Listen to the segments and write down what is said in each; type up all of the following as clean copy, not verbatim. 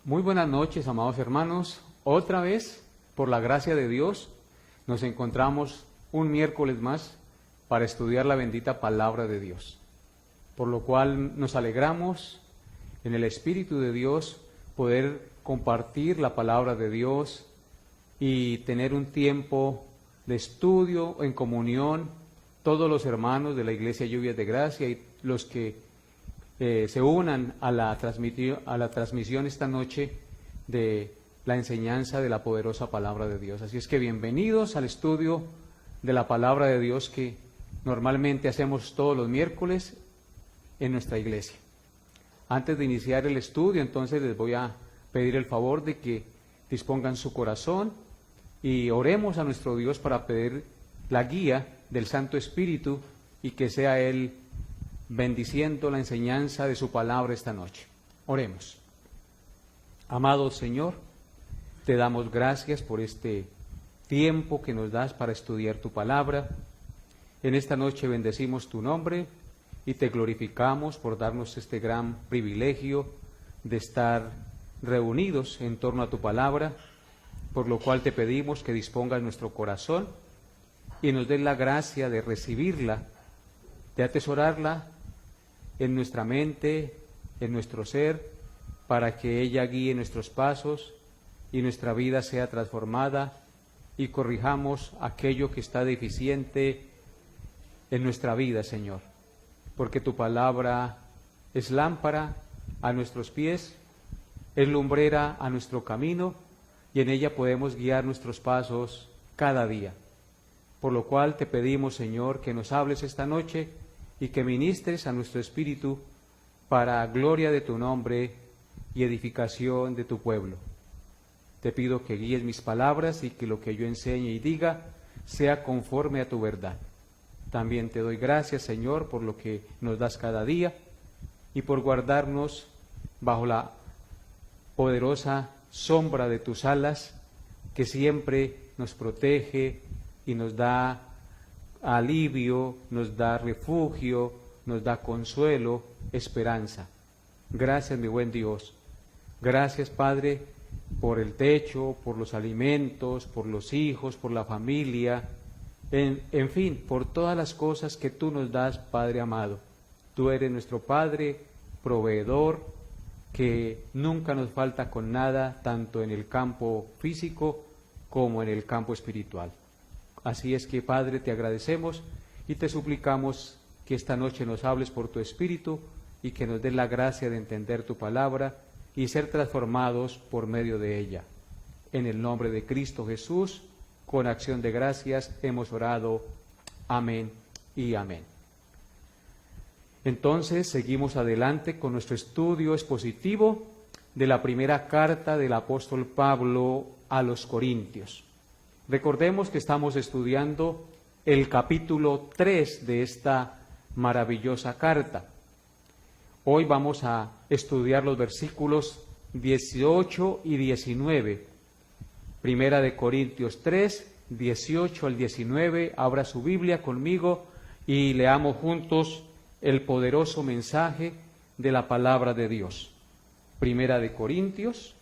Muy buenas noches, amados hermanos. Otra vez, por la gracia de Dios, nos encontramos un miércoles más para estudiar la bendita palabra de Dios, por lo cual nos alegramos en el Espíritu de Dios poder compartir la palabra de Dios y tener un tiempo de estudio en comunión, todos los hermanos de la Iglesia Lluvias de Gracia y los que se unan a la transmisión esta noche de la enseñanza de la poderosa palabra de Dios. Así es que bienvenidos al estudio de la palabra de Dios que normalmente hacemos todos los miércoles en nuestra iglesia. Antes de iniciar el estudio, entonces les voy a pedir el favor de que dispongan su corazón y oremos a nuestro Dios para pedir la guía del Santo Espíritu y que sea Él bendiciendo la enseñanza de su palabra esta noche. Oremos. Amado Señor, te damos gracias por este tiempo que nos das para estudiar tu palabra. En esta noche bendecimos tu nombre y te glorificamos por darnos este gran privilegio de estar reunidos en torno a tu palabra, por lo cual te pedimos que dispongas nuestro corazón y nos des la gracia de recibirla, de atesorarla en nuestra mente, en nuestro ser, para que ella guíe nuestros pasos y nuestra vida sea transformada y corrijamos aquello que está deficiente en nuestra vida, Señor, porque tu palabra es lámpara a nuestros pies, es lumbrera a nuestro camino y en ella podemos guiar nuestros pasos cada día. Por lo cual te pedimos, Señor, que nos hables esta noche y que ministres a nuestro espíritu para gloria de tu nombre y edificación de tu pueblo. Te pido que guíes mis palabras y que lo que yo enseñe y diga sea conforme a tu verdad. También te doy gracias, Señor, por lo que nos das cada día y por guardarnos bajo la poderosa sombra de tus alas, que siempre nos protege y nos da alivio, nos da refugio, nos da consuelo, esperanza. Gracias, mi buen Dios. Gracias, Padre, por el techo, por los alimentos, por los hijos, por la familia, en fin, por todas las cosas que tú nos das, Padre amado. Tú eres nuestro Padre, proveedor, que nunca nos falta con nada, tanto en el campo físico como en el campo espiritual. Así es que, Padre, te agradecemos y te suplicamos que esta noche nos hables por tu Espíritu y que nos des la gracia de entender tu palabra y ser transformados por medio de ella. En el nombre de Cristo Jesús, con acción de gracias, hemos orado. Amén y amén. Entonces, seguimos adelante con nuestro estudio expositivo de la primera carta del apóstol Pablo a los Corintios. Recordemos que estamos estudiando el capítulo 3 de esta maravillosa carta. Hoy vamos a estudiar los versículos 18 y 19. Primera de Corintios 3, 18 al 19. Abra su Biblia conmigo y leamos juntos el poderoso mensaje de la palabra de Dios. Primera de Corintios,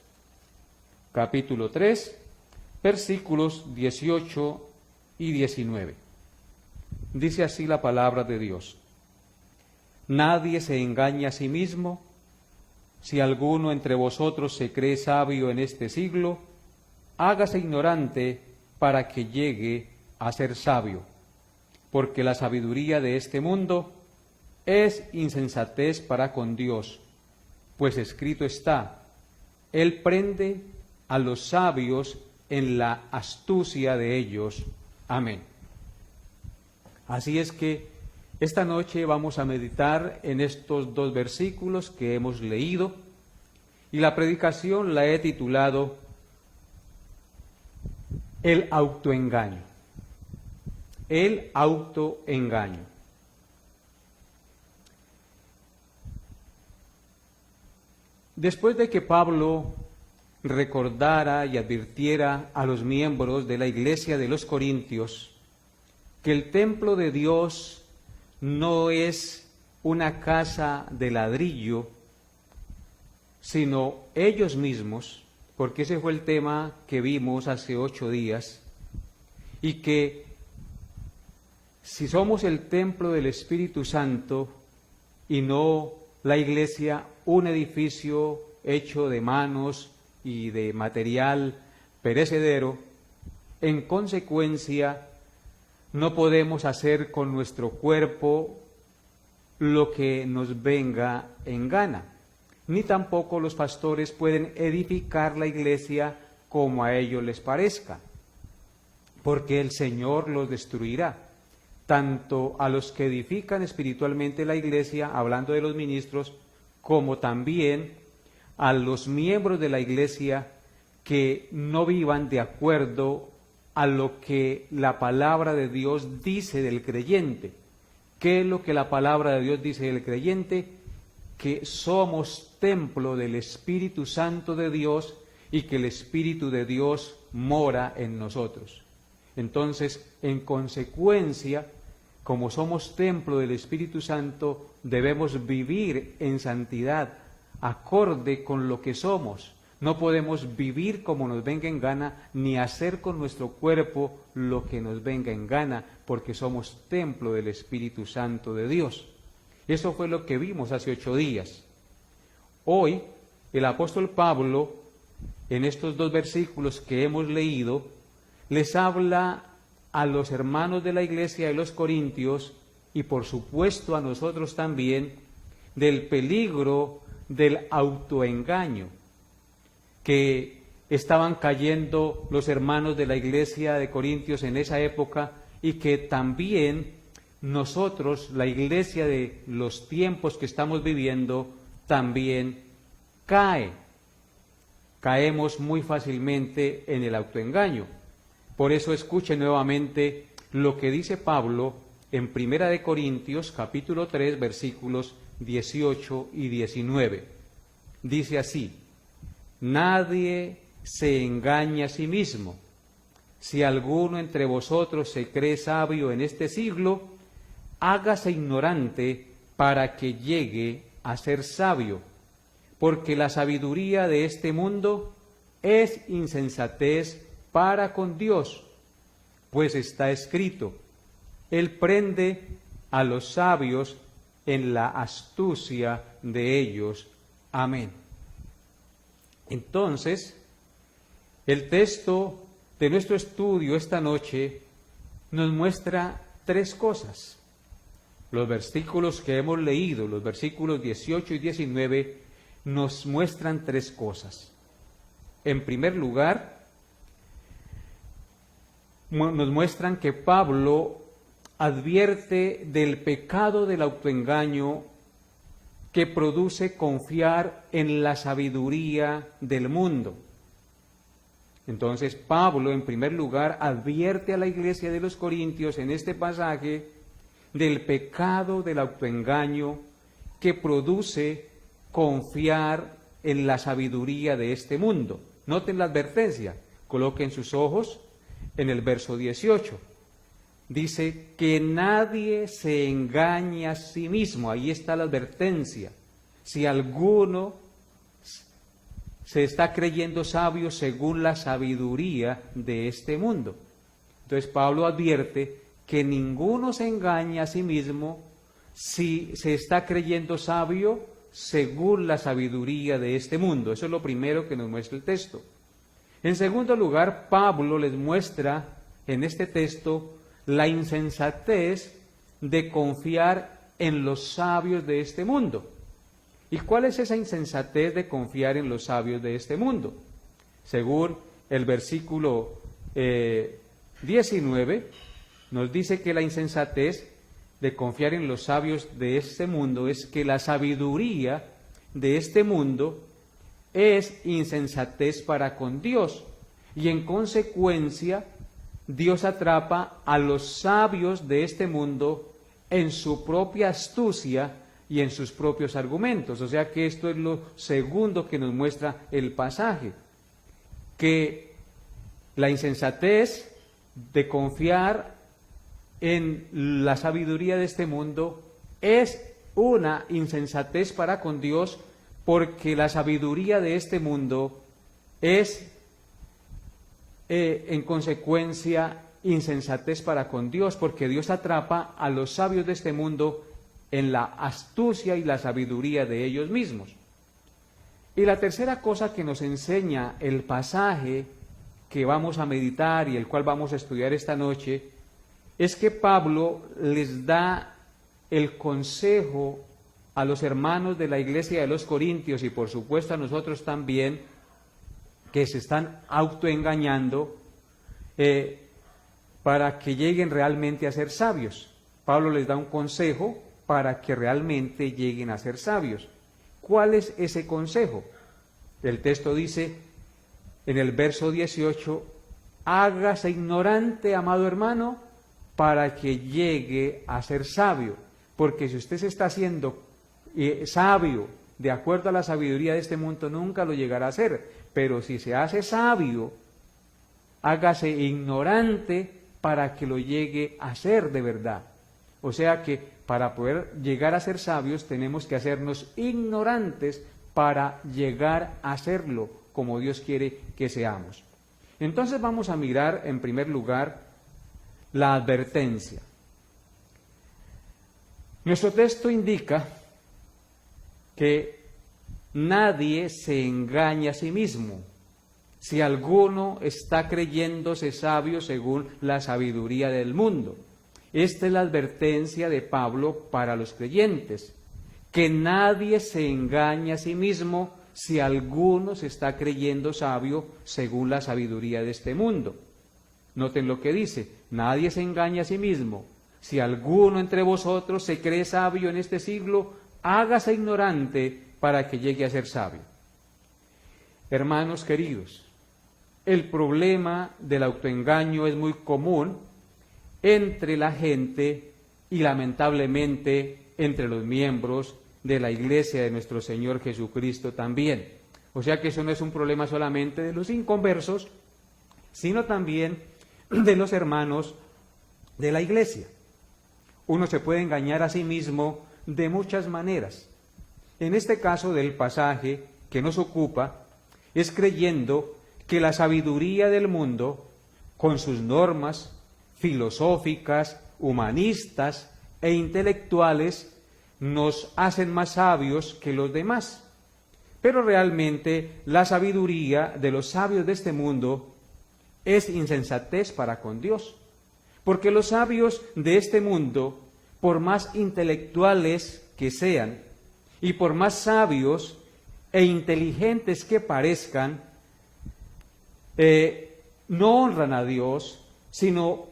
capítulo 3, versículos 18 y 19. Dice así la palabra de Dios. Nadie se engaña a sí mismo. Si alguno entre vosotros se cree sabio en este siglo, hágase ignorante para que llegue a ser sabio, porque la sabiduría de este mundo es insensatez para con Dios, pues escrito está, Él prende a los sabios en la astucia de ellos. Amén. Así es que esta noche vamos a meditar en estos dos versículos que hemos leído y la predicación la he titulado El autoengaño. El autoengaño. Después de que Pablo recordara y advirtiera a los miembros de la iglesia de los Corintios que el templo de Dios no es una casa de ladrillo, sino ellos mismos, porque ese fue el tema que vimos hace 8 días, y que si somos el templo del Espíritu Santo y no la iglesia, un edificio hecho de manos y de material perecedero, en consecuencia no podemos hacer con nuestro cuerpo lo que nos venga en gana, ni tampoco los pastores pueden edificar la iglesia como a ellos les parezca, porque el Señor los destruirá, tanto a los que edifican espiritualmente la iglesia, hablando de los ministros, como también a los miembros de la iglesia que no vivan de acuerdo a lo que la palabra de Dios dice del creyente. ¿Qué es lo que la palabra de Dios dice del creyente? Que somos templo del Espíritu Santo de Dios y que el Espíritu de Dios mora en nosotros. Entonces, en consecuencia, como somos templo del Espíritu Santo, debemos vivir en santidad, acorde con lo que somos. No podemos vivir como nos venga en gana, ni hacer con nuestro cuerpo lo que nos venga en gana, porque somos templo del Espíritu Santo de Dios. Eso fue lo que vimos hace 8 días. Hoy, el apóstol Pablo, en estos 2 versículos que hemos leído, les habla a los hermanos de la iglesia de los Corintios, y por supuesto a nosotros también, del peligro del autoengaño que estaban cayendo los hermanos de la iglesia de Corintios en esa época, y que también nosotros, la iglesia de los tiempos que estamos viviendo, también caemos muy fácilmente en el autoengaño. Por eso escuchen nuevamente lo que dice Pablo en 1 de Corintios capítulo 3 versículos 18 y 19. Dice así: nadie se engaña a sí mismo. Si alguno entre vosotros se cree sabio en este siglo, hágase ignorante para que llegue a ser sabio, porque la sabiduría de este mundo es insensatez para con Dios, pues está escrito: Él prende a los sabios en la astucia de ellos. Amén. Entonces, el texto de nuestro estudio esta noche nos muestra 3 cosas. Los versículos que hemos leído, los versículos 18 y 19, nos muestran 3 cosas. En primer lugar, nos muestran que Pablo advierte del pecado del autoengaño que produce confiar en la sabiduría del mundo. Entonces Pablo, en primer lugar, advierte a la iglesia de los Corintios en este pasaje del pecado del autoengaño que produce confiar en la sabiduría de este mundo. Noten la advertencia, coloquen sus ojos en el verso 18. Dice que nadie se engañe a sí mismo. Ahí está la advertencia. Si alguno se está creyendo sabio según la sabiduría de este mundo. Entonces Pablo advierte que ninguno se engañe a sí mismo si se está creyendo sabio según la sabiduría de este mundo. Eso es lo primero que nos muestra el texto. En segundo lugar, Pablo les muestra en este texto la insensatez de confiar en los sabios de este mundo. ¿Y cuál es esa insensatez de confiar en los sabios de este mundo? Según el versículo 19, nos dice que la insensatez de confiar en los sabios de este mundo es que la sabiduría de este mundo es insensatez para con Dios, y en consecuencia Dios atrapa a los sabios de este mundo en su propia astucia y en sus propios argumentos. O sea que esto es lo segundo que nos muestra el pasaje, que la insensatez de confiar en la sabiduría de este mundo es una insensatez para con Dios, porque la sabiduría de este mundo es, en consecuencia, insensatez para con Dios, porque Dios atrapa a los sabios de este mundo en la astucia y la sabiduría de ellos mismos. Y la tercera cosa que nos enseña el pasaje que vamos a meditar y el cual vamos a estudiar esta noche, es que Pablo les da el consejo a los hermanos de la iglesia de los Corintios y por supuesto a nosotros también, que se están autoengañando para que lleguen realmente a ser sabios. Pablo les da un consejo para que realmente lleguen a ser sabios. ¿Cuál es ese consejo? El texto dice en el verso 18, hágase ignorante, amado hermano, para que llegue a ser sabio. Porque si usted se está haciendo sabio de acuerdo a la sabiduría de este mundo, nunca lo llegará a ser. Pero si se hace sabio, hágase ignorante para que lo llegue a ser de verdad. O sea que para poder llegar a ser sabios tenemos que hacernos ignorantes para llegar a serlo como Dios quiere que seamos. Entonces vamos a mirar en primer lugar la advertencia. Nuestro texto indica que nadie se engaña a sí mismo, si alguno está creyéndose sabio según la sabiduría del mundo. Esta es la advertencia de Pablo para los creyentes, que nadie se engañe a sí mismo si alguno se está creyendo sabio según la sabiduría de este mundo. Noten lo que dice, nadie se engaña a sí mismo. Si alguno entre vosotros se cree sabio en este siglo, hágase ignorante para que llegue a ser sabio. Hermanos queridos, el problema del autoengaño es muy común entre la gente y lamentablemente entre los miembros de la iglesia de nuestro Señor Jesucristo también. O sea que eso no es un problema solamente de los inconversos, sino también de los hermanos de la iglesia. Uno se puede engañar a sí mismo de muchas maneras. En este caso del pasaje que nos ocupa, es creyendo que la sabiduría del mundo, con sus normas filosóficas, humanistas e intelectuales, nos hacen más sabios que los demás. Pero realmente la sabiduría de los sabios de este mundo es insensatez para con Dios. Porque los sabios de este mundo, por más intelectuales que sean, y por más sabios e inteligentes que parezcan, no honran a Dios, sino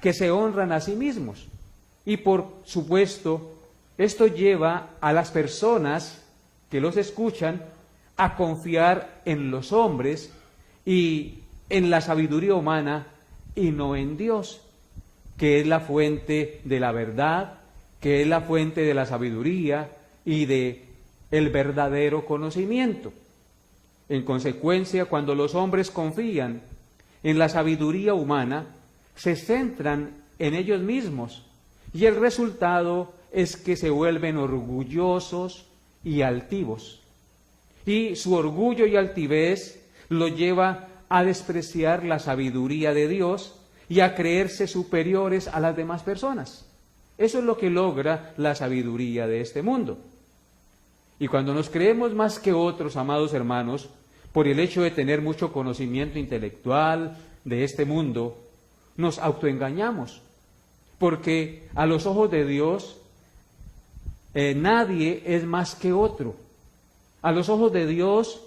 que se honran a sí mismos. Y por supuesto, esto lleva a las personas que los escuchan a confiar en los hombres y en la sabiduría humana y no en Dios, que es la fuente de la verdad, que es la fuente de la sabiduría y de el verdadero conocimiento. En consecuencia, cuando los hombres confían en la sabiduría humana, se centran en ellos mismos y el resultado es que se vuelven orgullosos y altivos. Y su orgullo y altivez lo lleva a despreciar la sabiduría de Dios y a creerse superiores a las demás personas. Eso es lo que logra la sabiduría de este mundo. Y cuando nos creemos más que otros, amados hermanos, por el hecho de tener mucho conocimiento intelectual de este mundo, nos autoengañamos. Porque a los ojos de Dios, nadie es más que otro. A los ojos de Dios,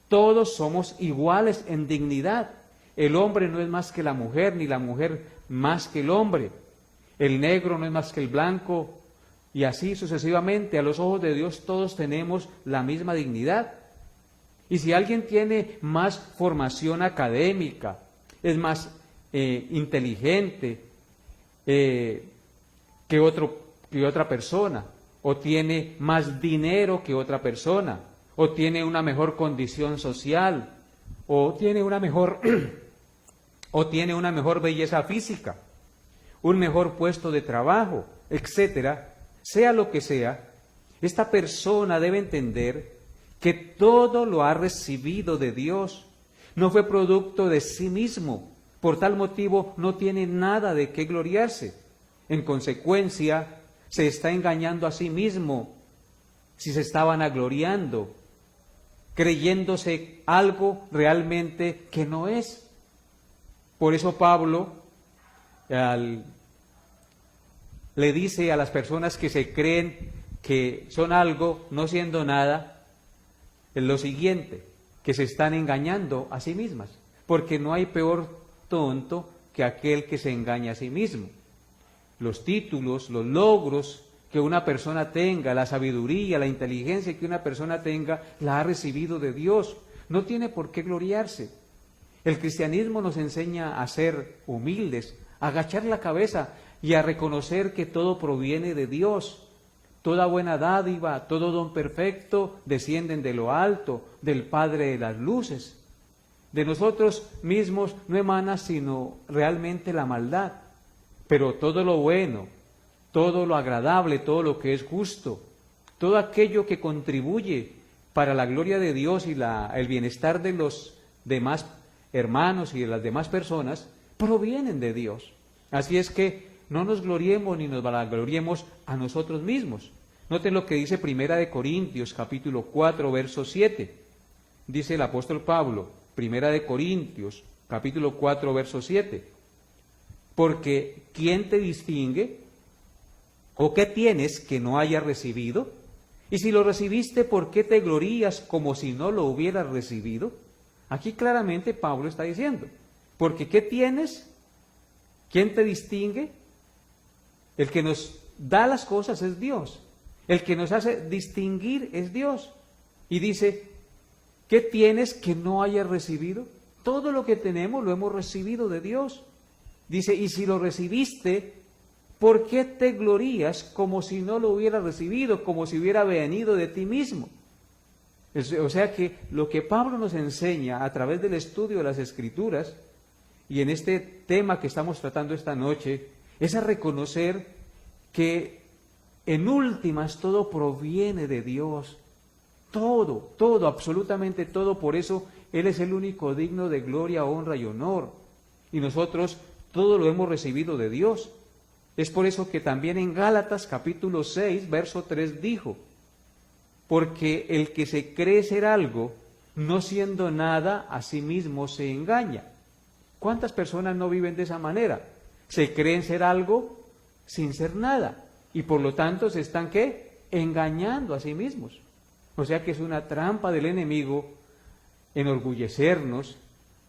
todos somos iguales en dignidad. El hombre no es más que la mujer, ni la mujer más que el hombre. El negro no es más que el blanco, y así sucesivamente. A los ojos de Dios todos tenemos la misma dignidad. Y si alguien tiene más formación académica, es más inteligente que otra persona, o tiene más dinero que otra persona, o tiene una mejor condición social, o tiene una mejor belleza física, un mejor puesto de trabajo, etcétera, sea lo que sea, esta persona debe entender que todo lo ha recibido de Dios. No fue producto de sí mismo. Por tal motivo no tiene nada de qué gloriarse. En consecuencia, se está engañando a sí mismo si se está vanagloriando, creyéndose algo realmente que no es. Por eso Pablo le dice a las personas que se creen que son algo, no siendo nada, lo siguiente, que se están engañando a sí mismas, porque no hay peor tonto que aquel que se engaña a sí mismo. Los títulos, los logros que una persona tenga, la sabiduría, la inteligencia que una persona tenga, la ha recibido de Dios. No tiene por qué gloriarse. El cristianismo nos enseña a ser humildes, a agachar la cabeza y a reconocer que todo proviene de Dios. Toda buena dádiva, todo don perfecto descienden de lo alto, del Padre de las luces. De nosotros mismos no emana sino realmente la maldad, pero todo lo bueno, todo lo agradable, todo lo que es justo, todo aquello que contribuye para la gloria de Dios y el bienestar de los demás hermanos y de las demás personas, provienen de Dios. Así es que no nos gloriemos ni nos vanagloriemos a nosotros mismos. Noten lo que dice Primera de Corintios, capítulo 4, verso 7. Dice el apóstol Pablo, Primera de Corintios, capítulo 4, verso 7. Porque ¿quién te distingue? ¿O qué tienes que no hayas recibido? Y si lo recibiste, ¿por qué te glorías como si no lo hubieras recibido? Aquí claramente Pablo está diciendo, porque ¿qué tienes? ¿Quién te distingue? El que nos da las cosas es Dios. El que nos hace distinguir es Dios. Y dice, ¿qué tienes que no hayas recibido? Todo lo que tenemos lo hemos recibido de Dios. Dice, y si lo recibiste, ¿por qué te glorías como si no lo hubieras recibido, como si hubiera venido de ti mismo? O sea que lo que Pablo nos enseña a través del estudio de las Escrituras, y en este tema que estamos tratando esta noche, es a reconocer que en últimas todo proviene de Dios. Todo, absolutamente todo. Por eso Él es el único digno de gloria, honra y honor. Y nosotros todo lo hemos recibido de Dios. Es por eso que también en Gálatas capítulo 6, verso 3 dijo, porque el que se cree ser algo, no siendo nada, a sí mismo se engaña. ¿Cuántas personas no viven de esa manera? Se creen ser algo sin ser nada. Y por lo tanto se están, ¿qué? Engañando a sí mismos. O sea que es una trampa del enemigo enorgullecernos,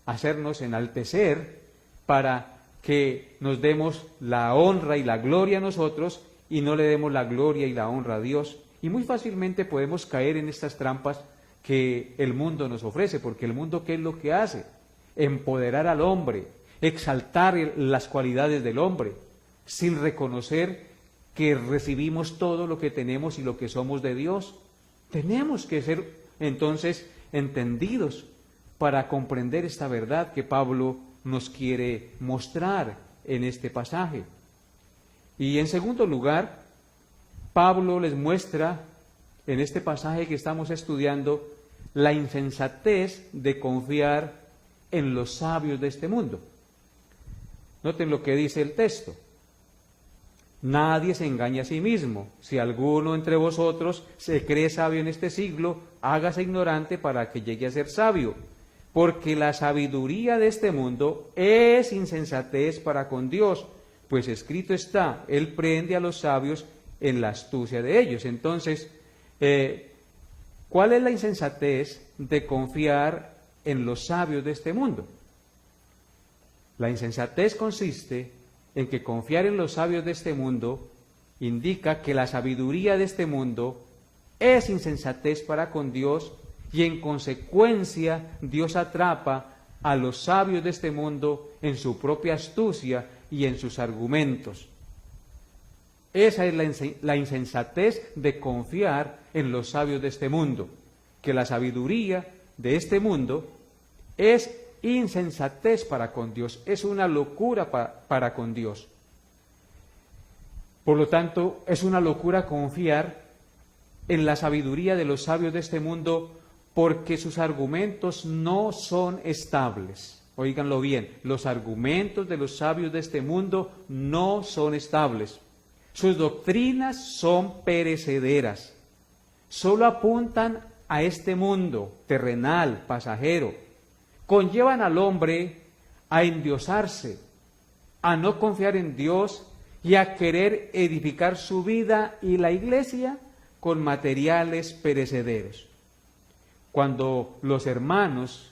hacernos enaltecer para que nos demos la honra y la gloria a nosotros y no le demos la gloria y la honra a Dios. Y muy fácilmente podemos caer en estas trampas que el mundo nos ofrece, porque el mundo, ¿qué es lo que hace? Empoderar al hombre, exaltar las cualidades del hombre, sin reconocer que recibimos todo lo que tenemos y lo que somos de Dios. Tenemos que ser entonces entendidos para comprender esta verdad que Pablo nos quiere mostrar en este pasaje. Y en segundo lugar, Pablo les muestra en este pasaje que estamos estudiando la insensatez de confiar en los sabios de este mundo. Noten lo que dice el texto. Nadie se engaña a sí mismo. Si alguno entre vosotros se cree sabio en este siglo, hágase ignorante para que llegue a ser sabio. Porque la sabiduría de este mundo es insensatez para con Dios, pues escrito está, Él prende a los sabios en la astucia de ellos. Entonces, ¿cuál es la insensatez de confiar en los sabios de este mundo? La insensatez consiste en que confiar en los sabios de este mundo indica que la sabiduría de este mundo es insensatez para con Dios y en consecuencia Dios atrapa a los sabios de este mundo en su propia astucia y en sus argumentos. Esa es la insensatez de confiar en los sabios de este mundo, que la sabiduría de este mundo es insensatez para con Dios, es una locura para con Dios. Por lo tanto, es una locura confiar en la sabiduría de los sabios de este mundo, porque sus argumentos no son estables. Óiganlo bien, los argumentos de los sabios de este mundo no son estables. Sus doctrinas son perecederas. Solo apuntan a este mundo terrenal, pasajero. Conllevan al hombre a endiosarse, a no confiar en Dios y a querer edificar su vida y la iglesia con materiales perecederos. Cuando los hermanos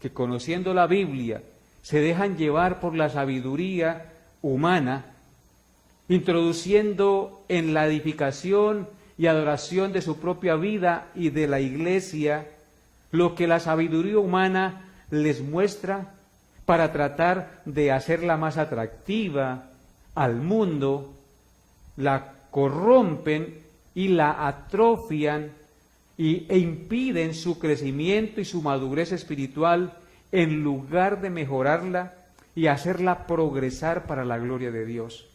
que conociendo la Biblia se dejan llevar por la sabiduría humana, introduciendo en la edificación y adoración de su propia vida y de la iglesia lo que la sabiduría humana les muestra para tratar de hacerla más atractiva al mundo, la corrompen y la atrofian e impiden su crecimiento y su madurez espiritual en lugar de mejorarla y hacerla progresar para la gloria de Dios.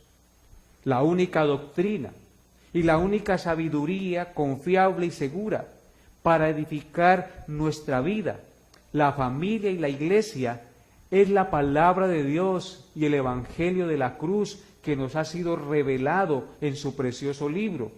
La única doctrina y la única sabiduría confiable y segura para edificar nuestra vida, la familia y la iglesia es la palabra de Dios y el Evangelio de la cruz que nos ha sido revelado en su precioso libro.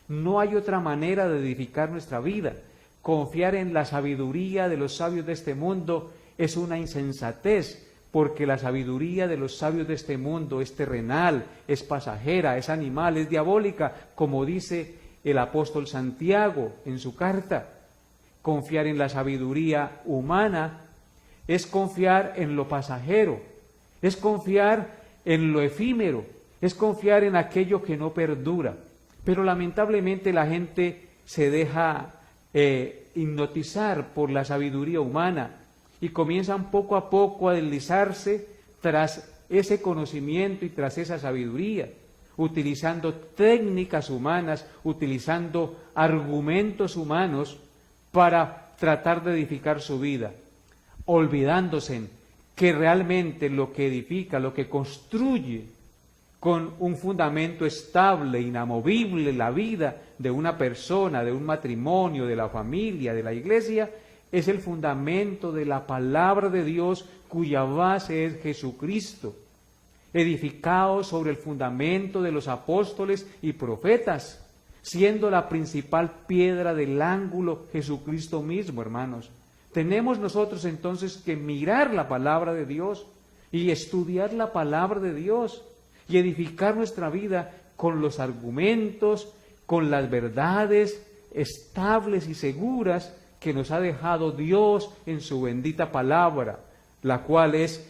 No hay otra manera de edificar nuestra vida. Confiar en la sabiduría de los sabios de este mundo es una insensatez, porque la sabiduría de los sabios de este mundo es terrenal, es pasajera, es animal, es diabólica, como dice el apóstol Santiago en su carta. Confiar en la sabiduría humana es confiar en lo pasajero, es confiar en lo efímero, es confiar en aquello que no perdura. Pero lamentablemente la gente se deja hipnotizar por la sabiduría humana y comienzan poco a poco a deslizarse tras ese conocimiento y tras esa sabiduría, utilizando técnicas humanas, utilizando argumentos humanos para tratar de edificar su vida, olvidándose que realmente lo que edifica, lo que construye con un fundamento estable, inamovible, la vida de una persona, de un matrimonio, de la familia, de la iglesia, es el fundamento de la palabra de Dios, cuya base es Jesucristo, edificado sobre el fundamento de los apóstoles y profetas, siendo la principal piedra del ángulo Jesucristo mismo, hermanos. Tenemos nosotros entonces que mirar la palabra de Dios y estudiar la palabra de Dios y edificar nuestra vida con los argumentos, con las verdades estables y seguras que nos ha dejado Dios en su bendita palabra, la cual es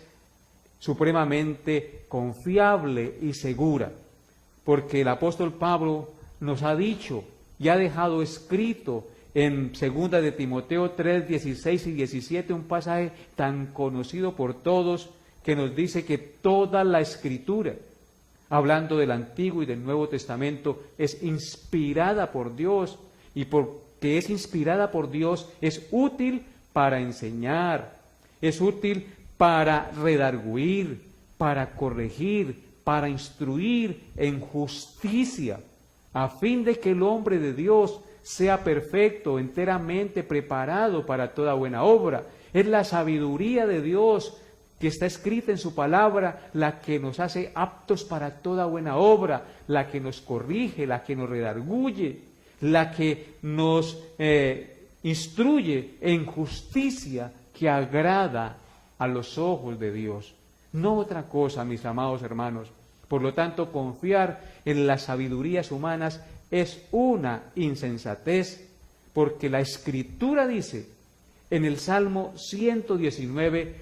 supremamente confiable y segura, porque el apóstol Pablo nos ha dicho y ha dejado escrito en 2 de Timoteo 3, 16 y 17, un pasaje tan conocido por todos, que nos dice que toda la Escritura, hablando del Antiguo y del Nuevo Testamento, es inspirada por Dios, y porque es inspirada por Dios, es útil para enseñar, es útil para redarguir, para corregir, para instruir en justicia, a fin de que el hombre de Dios sea perfecto, enteramente preparado para toda buena obra. Es la sabiduría de Dios que está escrita en su palabra la que nos hace aptos para toda buena obra, la que nos corrige, la que nos redarguye, la que nos instruye en justicia que agrada a los ojos de Dios. No otra cosa, mis amados hermanos. Por lo tanto, confiar en las sabidurías humanas es una insensatez, porque la Escritura dice en el Salmo 119,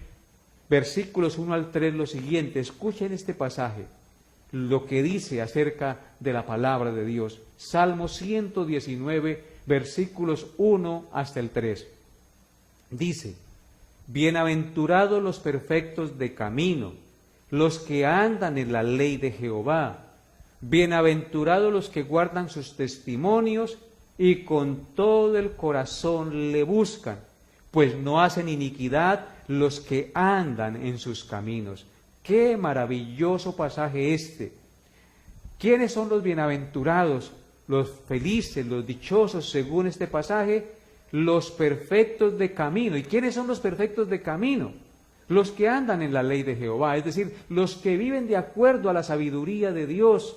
versículos 1 al 3, lo siguiente. Escuchen este pasaje, lo que dice acerca de la palabra de Dios. Salmo 119, versículos 1 hasta el 3. Dice: bienaventurados los perfectos de camino, los que andan en la ley de Jehová. Bienaventurados los que guardan sus testimonios y con todo el corazón le buscan, pues no hacen iniquidad los que andan en sus caminos. ¡Qué maravilloso pasaje este! ¿Quiénes son los bienaventurados, los felices, los dichosos según este pasaje? los perfectos de camino. ¿Y quiénes son los perfectos de camino? Los que andan en la ley de Jehová, es decir, los que viven de acuerdo a la sabiduría de Dios,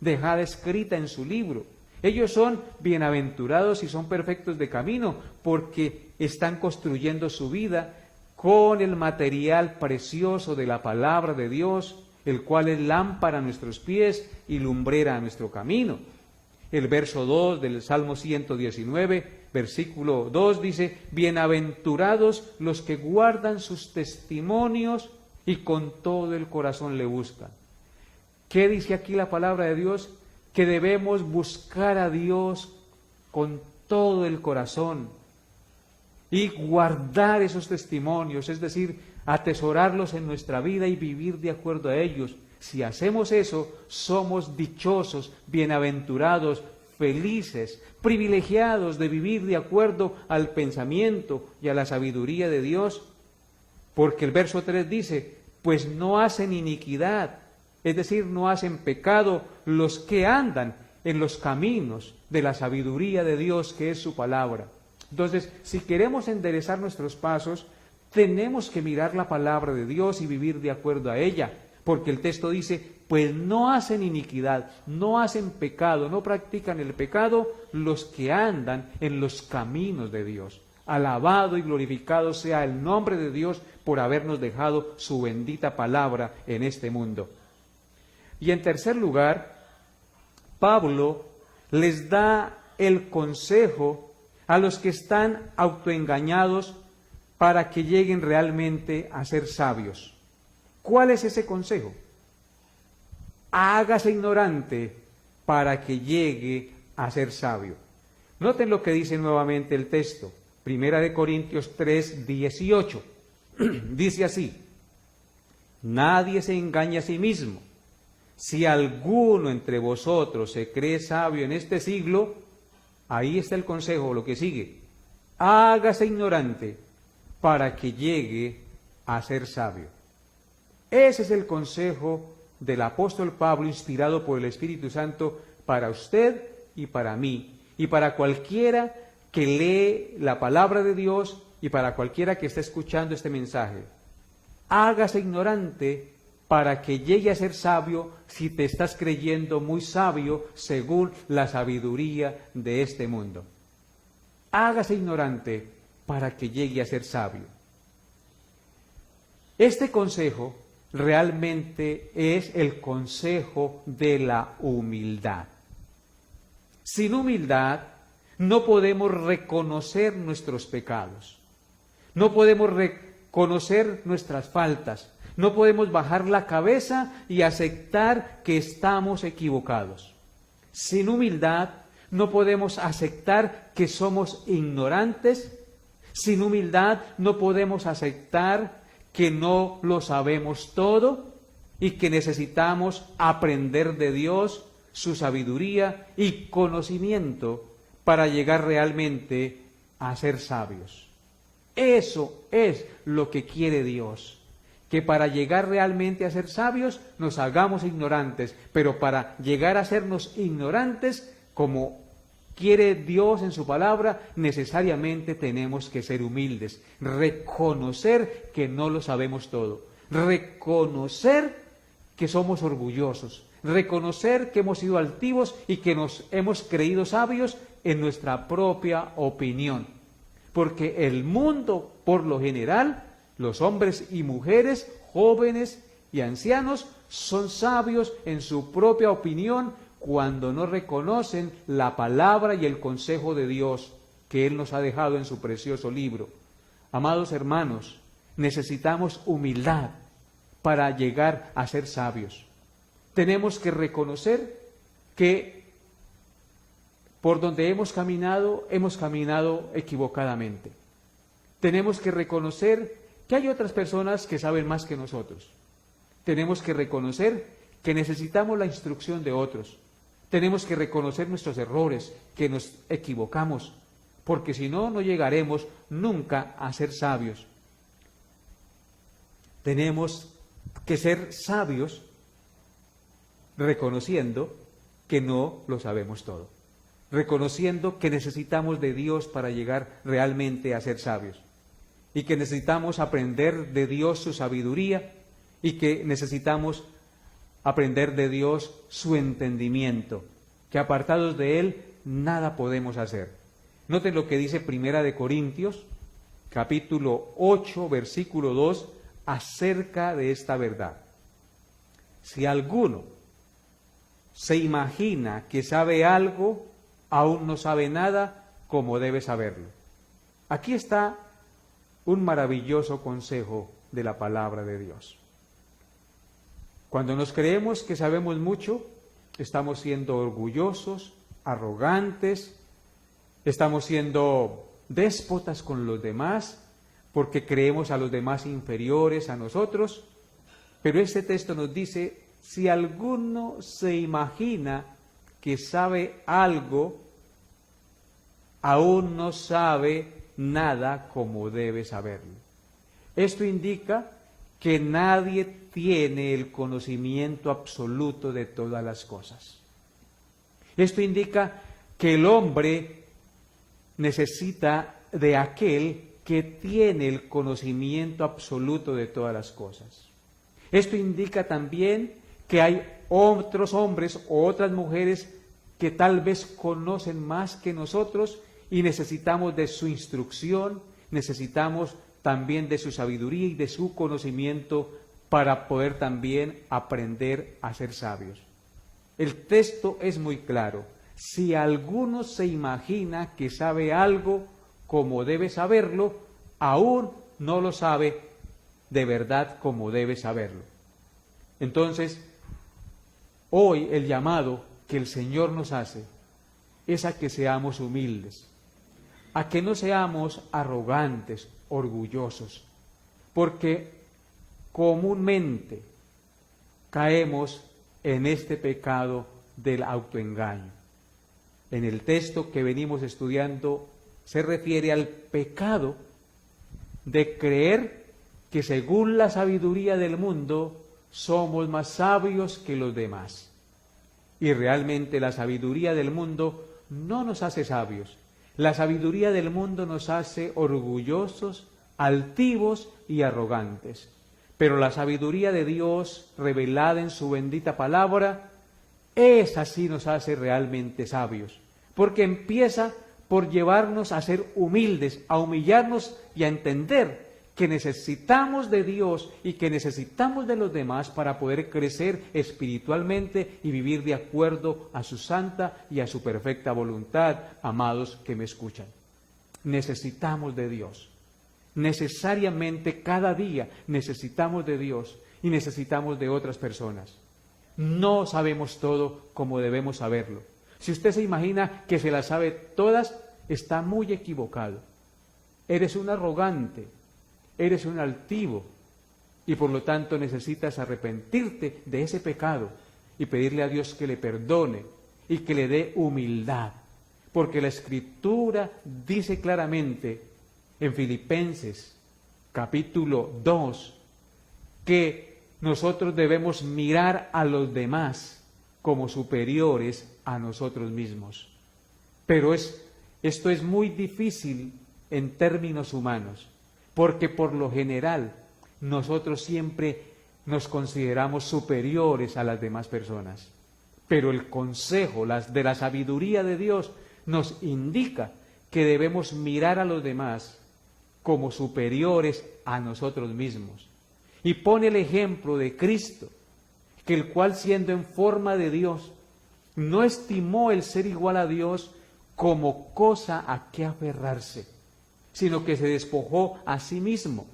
dejada escrita en su libro. Ellos son bienaventurados y son perfectos de camino, porque están construyendo su vida con el material precioso de la palabra de Dios, el cual es lámpara a nuestros pies y lumbrera a nuestro camino. El verso 2 del Salmo 119, versículo 2 dice: bienaventurados los que guardan sus testimonios y con todo el corazón le buscan. ¿Qué dice aquí la palabra de Dios? Que debemos buscar a Dios con todo el corazón y guardar esos testimonios, es decir, atesorarlos en nuestra vida y vivir de acuerdo a ellos. Si hacemos eso, somos dichosos, bienaventurados, felices, privilegiados de vivir de acuerdo al pensamiento y a la sabiduría de Dios. Porque el verso 3 dice: pues no hacen iniquidad, es decir, no hacen pecado los que andan en los caminos de la sabiduría de Dios, que es su palabra. Entonces, si queremos enderezar nuestros pasos, tenemos que mirar la palabra de Dios y vivir de acuerdo a ella, porque el texto dice: pues no hacen iniquidad, no hacen pecado, no practican el pecado los que andan en los caminos de Dios. Alabado y glorificado sea el nombre de Dios por habernos dejado su bendita palabra en este mundo. Y en tercer lugar, Pablo les da el consejo a los que están autoengañados para que lleguen realmente a ser sabios. ¿Cuál es ese consejo? Hágase ignorante para que llegue a ser sabio. Noten lo que dice nuevamente el texto, 1 Corintios 3, 18. Dice así: nadie se engaña a sí mismo. Si alguno entre vosotros se cree sabio en este siglo, ahí está el consejo, lo que sigue: hágase ignorante para que llegue a ser sabio. Ese es el consejo del apóstol Pablo, inspirado por el Espíritu Santo, para usted y para mí, y para cualquiera que lee la palabra de Dios, y para cualquiera que está escuchando este mensaje. Hágase ignorante para que llegue a ser sabio, si te estás creyendo muy sabio según la sabiduría de este mundo. Hágase ignorante para que llegue a ser sabio. Este consejo realmente es el consejo de la humildad. Sin humildad no podemos reconocer nuestros pecados, no podemos reconocer nuestras faltas, no podemos bajar la cabeza y aceptar que estamos equivocados. Sin humildad no podemos aceptar que somos ignorantes. Sin humildad no podemos aceptar que no lo sabemos todo y que necesitamos aprender de Dios su sabiduría y conocimiento para llegar realmente a ser sabios. Eso es lo que quiere Dios, que para llegar realmente a ser sabios nos hagamos ignorantes, pero para llegar a sernos ignorantes, como quiere Dios en su palabra, necesariamente tenemos que ser humildes, reconocer que no lo sabemos todo, reconocer que somos orgullosos, reconocer que hemos sido altivos y que nos hemos creído sabios en nuestra propia opinión. Porque el mundo, por lo general, los hombres y mujeres, jóvenes y ancianos, son sabios en su propia opinión cuando no reconocen la palabra y el consejo de Dios que Él nos ha dejado en su precioso libro. Amados hermanos, necesitamos humildad para llegar a ser sabios. Tenemos que reconocer que por donde hemos caminado equivocadamente. Tenemos que reconocer que hay otras personas que saben más que nosotros. Tenemos que reconocer que necesitamos la instrucción de otros. Tenemos que reconocer nuestros errores, que nos equivocamos, porque si no, no llegaremos nunca a ser sabios. Tenemos que ser sabios reconociendo que no lo sabemos todo. reconociendo que necesitamos de Dios para llegar realmente a ser sabios y que necesitamos aprender de Dios su sabiduría y que necesitamos aprender de Dios su entendimiento, que apartados de Él nada podemos hacer. Noten lo que dice Primera de Corintios, capítulo 8, versículo 2, acerca de esta verdad. Si alguno se imagina que sabe algo, aún no sabe nada como debe saberlo. Aquí está un maravilloso consejo de la palabra de Dios. Cuando nos creemos que sabemos mucho, estamos siendo orgullosos, arrogantes, estamos siendo déspotas con los demás, porque creemos a los demás inferiores a nosotros. Pero este texto nos dice, si alguno se imagina que sabe algo, aún no sabe nada como debe saberlo. Esto indica que nadie tiene el conocimiento absoluto de todas las cosas. Esto indica que el hombre necesita de aquel que tiene el conocimiento absoluto de todas las cosas. Esto indica también que hay otros hombres o otras mujeres que tal vez conocen más que nosotros y necesitamos de su instrucción, necesitamos también de su sabiduría y de su conocimiento para poder también aprender a ser sabios. El texto es muy claro. Si alguno se imagina que sabe algo como debe saberlo, aún no lo sabe de verdad como debe saberlo. Entonces, hoy el llamado que el Señor nos hace es a que seamos humildes, a que no seamos arrogantes, orgullosos, porque comúnmente caemos en este pecado del autoengaño. En el texto que venimos estudiando se refiere al pecado de creer que según la sabiduría del mundo somos más sabios que los demás. Y realmente la sabiduría del mundo no nos hace sabios. La sabiduría del mundo nos hace orgullosos, altivos y arrogantes. Pero la sabiduría de Dios, revelada en su bendita palabra, esa sí nos hace realmente sabios. Porque empieza por llevarnos a ser humildes, a humillarnos y a entender que necesitamos de Dios y que necesitamos de los demás para poder crecer espiritualmente y vivir de acuerdo a su santa y a su perfecta voluntad, amados que me escuchan. Necesitamos de Dios. Necesariamente cada día necesitamos de Dios y necesitamos de otras personas. No sabemos todo como debemos saberlo. Si usted se imagina que se las sabe todas, está muy equivocado. Eres un arrogante. Eres un altivo y por lo tanto necesitas arrepentirte de ese pecado y pedirle a Dios que le perdone y que le dé humildad. Porque la Escritura dice claramente en Filipenses capítulo 2 que nosotros debemos mirar a los demás como superiores a nosotros mismos. Pero esto es muy difícil en términos humanos. Porque por lo general nosotros siempre nos consideramos superiores a las demás personas. Pero el consejo de la sabiduría de Dios nos indica que debemos mirar a los demás como superiores a nosotros mismos. Y pone el ejemplo de Cristo, que el cual siendo en forma de Dios, no estimó el ser igual a Dios como cosa a que aferrarse, sino que se despojó a sí mismo,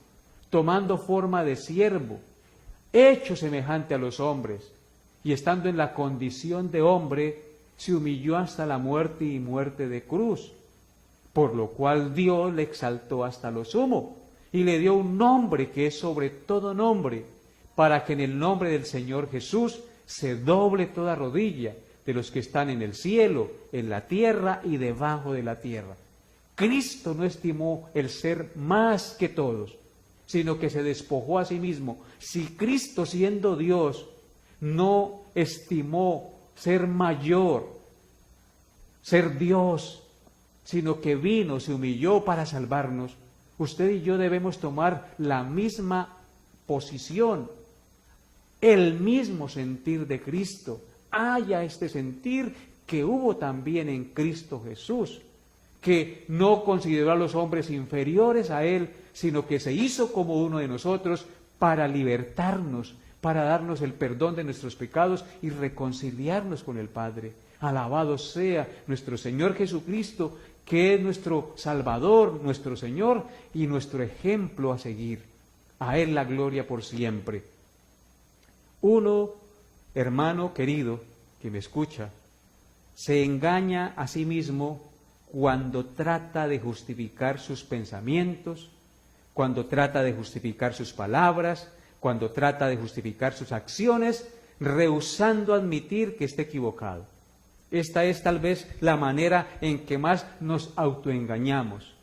tomando forma de siervo, hecho semejante a los hombres, y estando en la condición de hombre, se humilló hasta la muerte y muerte de cruz, por lo cual Dios le exaltó hasta lo sumo, y le dio un nombre que es sobre todo nombre, para que en el nombre del Señor Jesús se doble toda rodilla de los que están en el cielo, en la tierra y debajo de la tierra. Cristo no estimó el ser más que todos, sino que se despojó a sí mismo. Si Cristo, siendo Dios, no estimó ser mayor ser Dios, sino que vino, se humilló para salvarnos, usted y yo debemos tomar la misma posición, el mismo sentir de Cristo. Haya este sentir que hubo también en Cristo Jesús, que no consideró a los hombres inferiores a Él, sino que se hizo como uno de nosotros para libertarnos, para darnos el perdón de nuestros pecados y reconciliarnos con el Padre. Alabado sea nuestro Señor Jesucristo, que es nuestro Salvador, nuestro Señor y nuestro ejemplo a seguir. A Él la gloria por siempre. Uno, hermano querido, que me escucha, se engaña a sí mismo cuando trata de justificar sus pensamientos, cuando trata de justificar sus palabras, cuando trata de justificar sus acciones, rehusando admitir que esté equivocado. Esta es tal vez la manera en que más nos autoengañamos.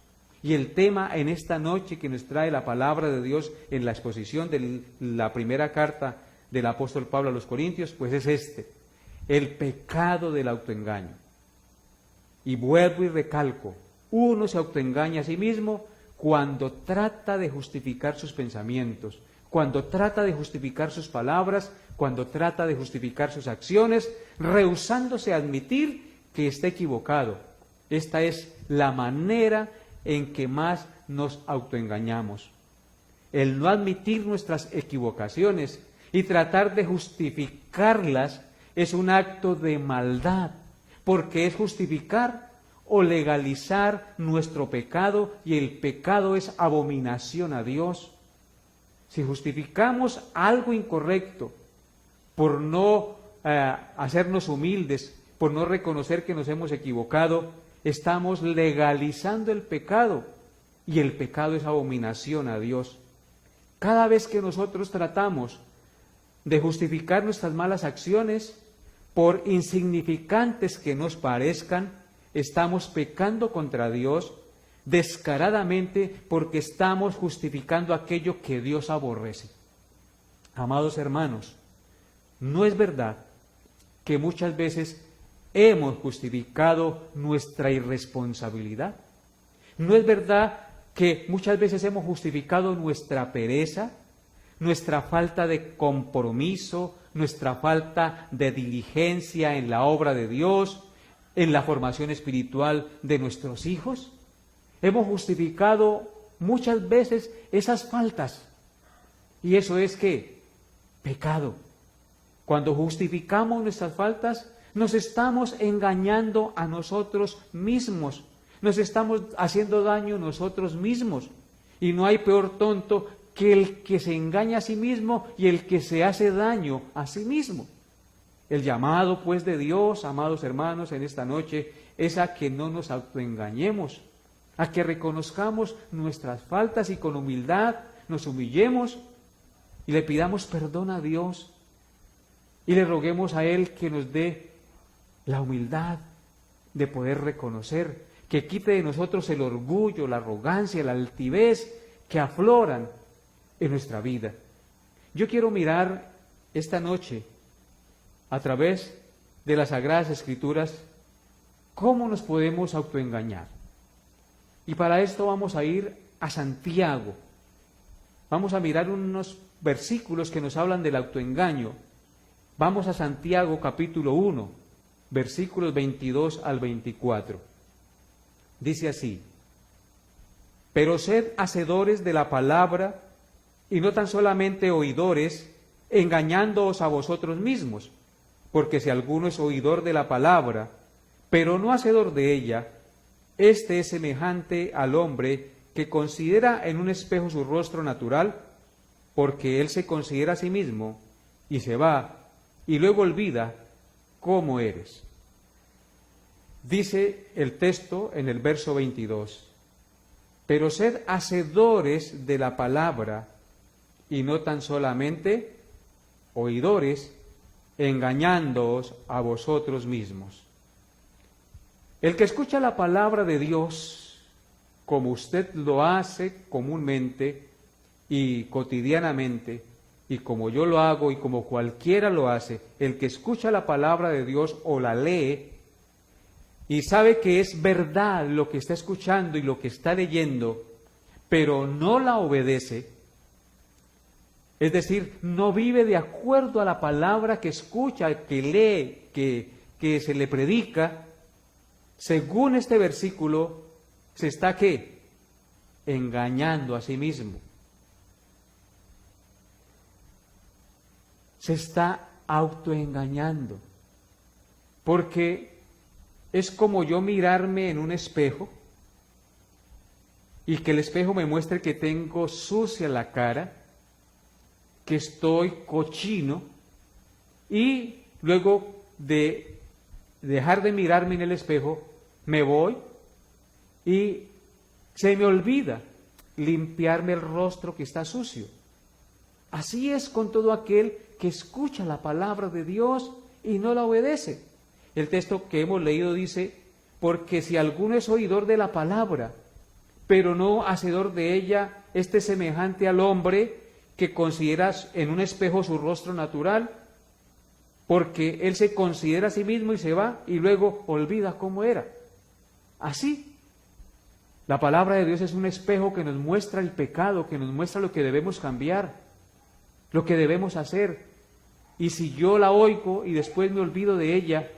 Y el tema en esta noche que nos trae la palabra de Dios en la exposición de la primera carta del apóstol Pablo a los Corintios, pues es este, el pecado del autoengaño. Y vuelvo y recalco, uno se autoengaña a sí mismo cuando trata de justificar sus pensamientos, cuando trata de justificar sus palabras, cuando trata de justificar sus acciones, rehusándose a admitir que está equivocado. Esta es la manera en que más nos autoengañamos. El no admitir nuestras equivocaciones y tratar de justificarlas es un acto de maldad, porque es justificar o legalizar nuestro pecado, y el pecado es abominación a Dios. Si justificamos algo incorrecto por no hacernos humildes, por no reconocer que nos hemos equivocado, estamos legalizando el pecado, y el pecado es abominación a Dios. Cada vez que nosotros tratamos de justificar nuestras malas acciones, por insignificantes que nos parezcan, estamos pecando contra Dios descaradamente, porque estamos justificando aquello que Dios aborrece. Amados hermanos, no es verdad que muchas veces hemos justificado nuestra irresponsabilidad. No es verdad que muchas veces hemos justificado nuestra pereza, nuestra falta de compromiso, nuestra falta de diligencia en la obra de Dios, en la formación espiritual de nuestros hijos. Hemos justificado muchas veces esas faltas. Y eso es ¿qué? Pecado. Cuando justificamos nuestras faltas, nos estamos engañando a nosotros mismos. Nos estamos haciendo daño nosotros mismos. Y no hay peor tonto que el que se engaña a sí mismo y el que se hace daño a sí mismo. El llamado, pues, de Dios, amados hermanos, en esta noche, es a que no nos autoengañemos, a que reconozcamos nuestras faltas y con humildad nos humillemos y le pidamos perdón a Dios y le roguemos a Él que nos dé la humildad de poder reconocer, que quite de nosotros el orgullo, la arrogancia, la altivez que afloran en nuestra vida. Yo quiero mirar esta noche a través de las Sagradas Escrituras cómo nos podemos autoengañar. Y para esto vamos a ir a Santiago. Vamos a mirar unos versículos que nos hablan del autoengaño. Vamos a Santiago capítulo 1, versículos 22 al 24. Dice así: pero sed hacedores de la palabra y no tan solamente oidores, engañándoos a vosotros mismos, porque si alguno es oidor de la palabra, pero no hacedor de ella, este es semejante al hombre que considera en un espejo su rostro natural, porque él se considera a sí mismo y se va y luego olvida cómo eres. Dice el texto en el verso 22, pero sed hacedores de la palabra y no tan solamente oidores, engañándoos a vosotros mismos. El que escucha la palabra de Dios, como usted lo hace comúnmente y cotidianamente, y como yo lo hago y como cualquiera lo hace, el que escucha la palabra de Dios o la lee y sabe que es verdad lo que está escuchando y lo que está leyendo, pero no la obedece, es decir, no vive de acuerdo a la palabra que escucha, que lee, que se le predica, según este versículo, se está ¿qué? Engañando a sí mismo. Se está autoengañando. Porque es como yo mirarme en un espejo y que el espejo me muestre que tengo sucia la cara, que estoy cochino, y luego de dejar de mirarme en el espejo, me voy y se me olvida limpiarme el rostro que está sucio. Así es con todo aquel que escucha la palabra de Dios y no la obedece. El texto que hemos leído dice, porque si alguno es oidor de la palabra, pero no hacedor de ella, este es semejante al hombre que considera en un espejo su rostro natural, porque él se considera a sí mismo y se va y luego olvida cómo era. Así, la palabra de Dios es un espejo que nos muestra el pecado, que nos muestra lo que debemos cambiar, lo que debemos hacer. Y si yo la oigo y después me olvido de ella,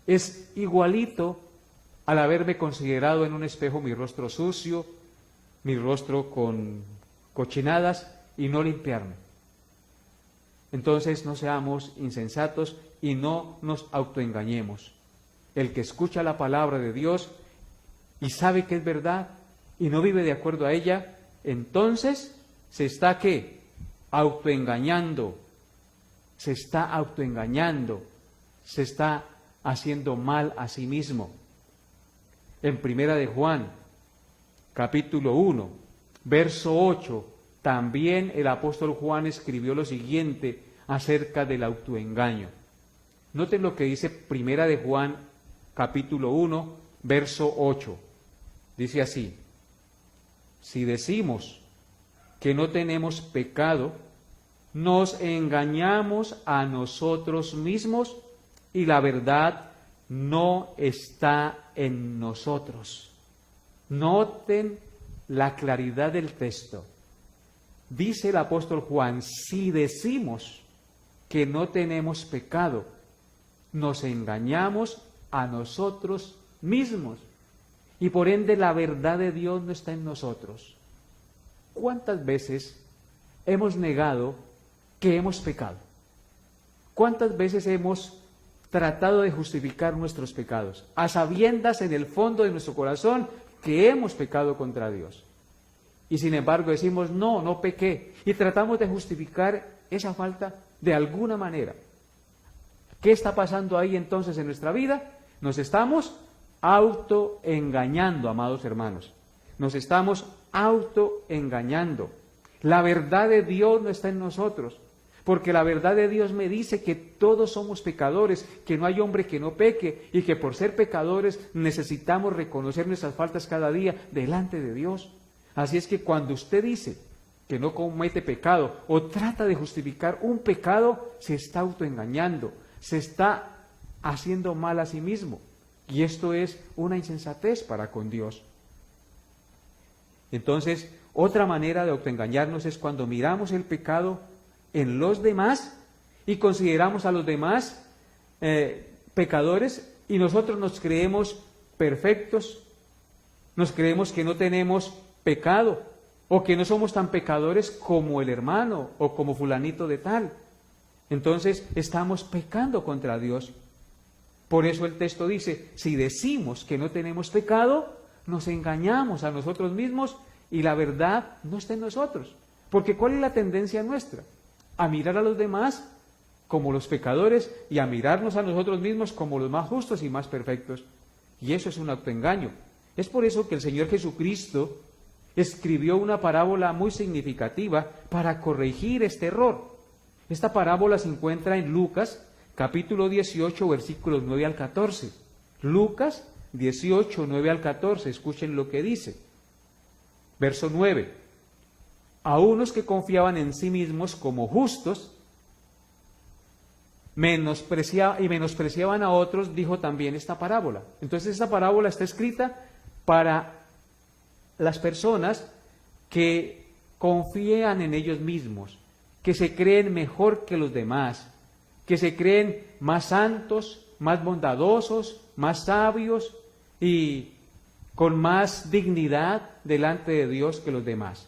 es igualito al haberme considerado en un espejo mi rostro sucio, mi rostro con cochinadas y no limpiarme. Entonces no seamos insensatos y no nos autoengañemos. El que escucha la palabra de Dios y sabe que es verdad y no vive de acuerdo a ella, entonces se está ¿qué? Autoengañando. Se está autoengañando. Se está haciendo mal a sí mismo. En Primera de Juan, capítulo 1, verso 8, también el apóstol Juan escribió lo siguiente acerca del autoengaño. Noten lo que dice Primera de Juan, capítulo 1, verso 8. Dice así: si decimos que no tenemos pecado, nos engañamos a nosotros mismos y la verdad no está en nosotros. Noten la claridad del texto. Dice el apóstol Juan, si decimos que no tenemos pecado, nos engañamos a nosotros mismos y por ende la verdad de Dios no está en nosotros. ¿Cuántas veces hemos negado que hemos pecado? ¿Cuántas veces hemos tratado de justificar nuestros pecados, a sabiendas en el fondo de nuestro corazón que hemos pecado contra Dios? Y sin embargo decimos, no pequé, y tratamos de justificar esa falta de alguna manera. ¿Qué está pasando ahí entonces en nuestra vida? Nos estamos autoengañando, amados hermanos. Nos estamos autoengañando. La verdad de Dios no está en nosotros, porque la verdad de Dios me dice que todos somos pecadores, que no hay hombre que no peque, y que por ser pecadores necesitamos reconocer nuestras faltas cada día delante de Dios. Así es que cuando usted dice que no comete pecado o trata de justificar un pecado, se está autoengañando, se está haciendo mal a sí mismo. Y esto es una insensatez para con Dios. Entonces, otra manera de autoengañarnos es cuando miramos el pecado en los demás y consideramos a los demás pecadores y nosotros nos creemos perfectos, nos creemos que no tenemos pecado o que no somos tan pecadores como el hermano o como fulanito de tal. Entonces estamos pecando contra Dios. Por eso el texto dice, si decimos que no tenemos pecado, nos engañamos a nosotros mismos y la verdad no está en nosotros. Porque ¿cuál es la tendencia nuestra? A mirar a los demás como los pecadores y a mirarnos a nosotros mismos como los más justos y más perfectos. Y eso es un autoengaño. Es por eso que el Señor Jesucristo escribió una parábola muy significativa para corregir este error. Esta parábola se encuentra en Lucas, capítulo 18, versículos 9 al 14. Lucas 18, 9 al 14, escuchen lo que dice. Verso 9. A unos que confiaban en sí mismos como justos menospreciaban a otros, dijo también esta parábola. Entonces esta parábola está escrita para las personas que confían en ellos mismos, que se creen mejor que los demás, que se creen más santos, más bondadosos, más sabios y con más dignidad delante de Dios que los demás.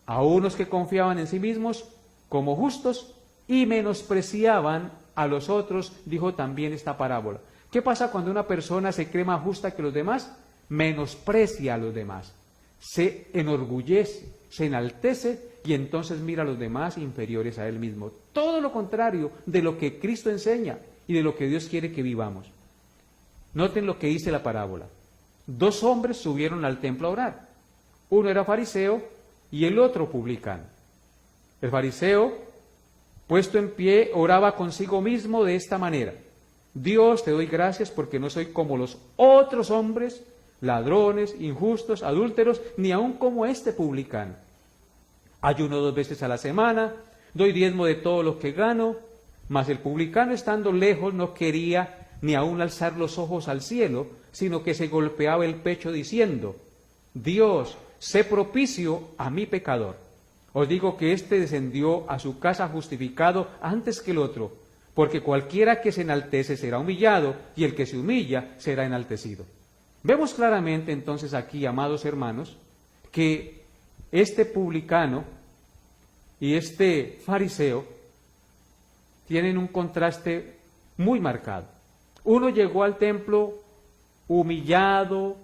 A unos que confiaban en sí mismos como justos y menospreciaban a los otros, dijo también esta parábola. ¿Qué pasa cuando una persona se cree más justa que los demás? Menosprecia a los demás, se enorgullece, se enaltece y entonces mira a los demás inferiores a él mismo. Todo lo contrario de lo que Cristo enseña y de lo que Dios quiere que vivamos. Noten lo que dice la parábola. 2 hombres subieron al templo a orar. Uno era fariseo y el otro publicano. El fariseo, puesto en pie, oraba consigo mismo de esta manera: Dios, te doy gracias porque no soy como los otros hombres, ladrones, injustos, adúlteros, ni aun como este publicano. Ayuno 2 veces a la semana, doy diezmo de todo lo que gano. Mas el publicano, estando lejos, no quería ni aun alzar los ojos al cielo, sino que se golpeaba el pecho diciendo: Dios, sé propicio a mi pecador. Os digo que éste descendió a su casa justificado antes que el otro, porque cualquiera que se enaltece será humillado, y el que se humilla será enaltecido. Vemos claramente entonces aquí, amados hermanos, que este publicano y este fariseo tienen un contraste muy marcado. Uno llegó al templo humillado,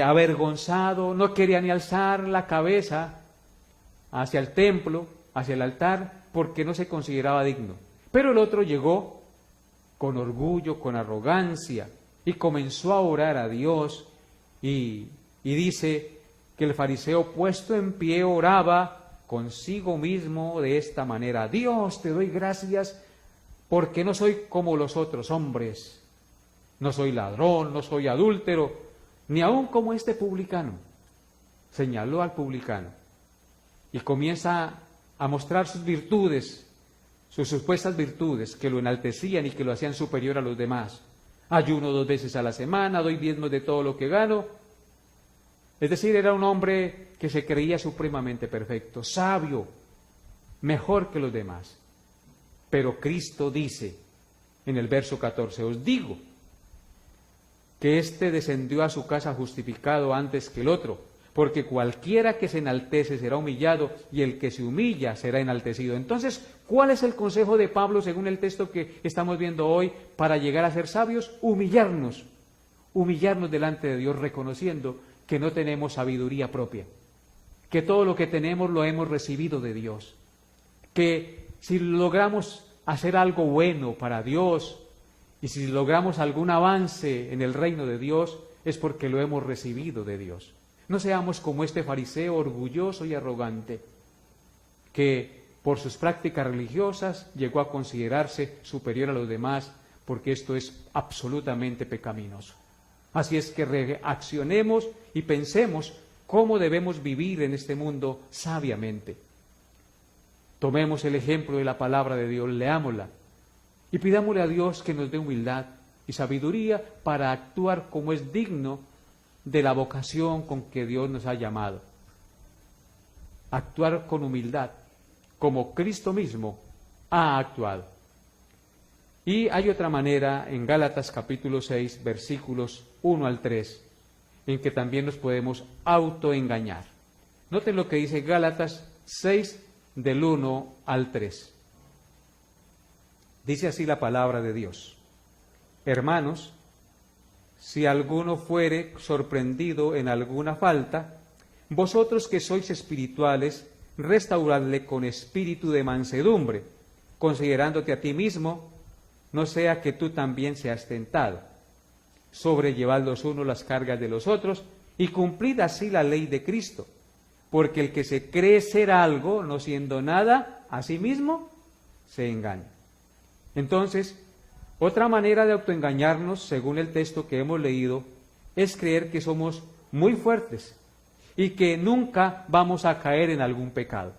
avergonzado, no quería ni alzar la cabeza hacia el templo, hacia el altar, porque no se consideraba digno. Pero el otro llegó con orgullo, con arrogancia, y comenzó a orar a Dios, y dice que el fariseo, puesto en pie, oraba consigo mismo de esta manera: Dios, te doy gracias porque no soy como los otros hombres, no soy ladrón, no soy adúltero, ni aun como este publicano. Señaló al publicano y comienza a mostrar sus virtudes, sus supuestas virtudes que lo enaltecían y que lo hacían superior a los demás. Ayuno 2 veces a la semana, doy diezmos de todo lo que gano. Es decir, era un hombre que se creía supremamente perfecto, sabio, mejor que los demás. Pero Cristo dice en el verso 14: os digo que éste descendió a su casa justificado antes que el otro, porque cualquiera que se enaltece será humillado, y el que se humilla será enaltecido. Entonces, ¿cuál es el consejo de Pablo según el texto que estamos viendo hoy para llegar a ser sabios? Humillarnos delante de Dios, reconociendo que no tenemos sabiduría propia, que todo lo que tenemos lo hemos recibido de Dios, que si logramos hacer algo bueno para Dios y si logramos algún avance en el reino de Dios, es porque lo hemos recibido de Dios. No seamos como este fariseo orgulloso y arrogante, que por sus prácticas religiosas llegó a considerarse superior a los demás, porque esto es absolutamente pecaminoso. Así es que reaccionemos y pensemos cómo debemos vivir en este mundo sabiamente. Tomemos el ejemplo de la palabra de Dios, leámosla y pidámosle a Dios que nos dé humildad y sabiduría para actuar como es digno de la vocación con que Dios nos ha llamado. Actuar con humildad, como Cristo mismo ha actuado. Y hay otra manera en Gálatas capítulo 6, versículos 1 al 3, en que también nos podemos autoengañar. Noten lo que dice Gálatas 6, del 1 al 3. Dice así la palabra de Dios: hermanos, si alguno fuere sorprendido en alguna falta, vosotros que sois espirituales, restauradle con espíritu de mansedumbre, considerándote a ti mismo, no sea que tú también seas tentado. Sobrellevad los unos las cargas de los otros, y cumplid así la ley de Cristo. Porque el que se cree ser algo, no siendo nada, a sí mismo se engaña. Entonces, otra manera de autoengañarnos, según el texto que hemos leído, es creer que somos muy fuertes y que nunca vamos a caer en algún pecado.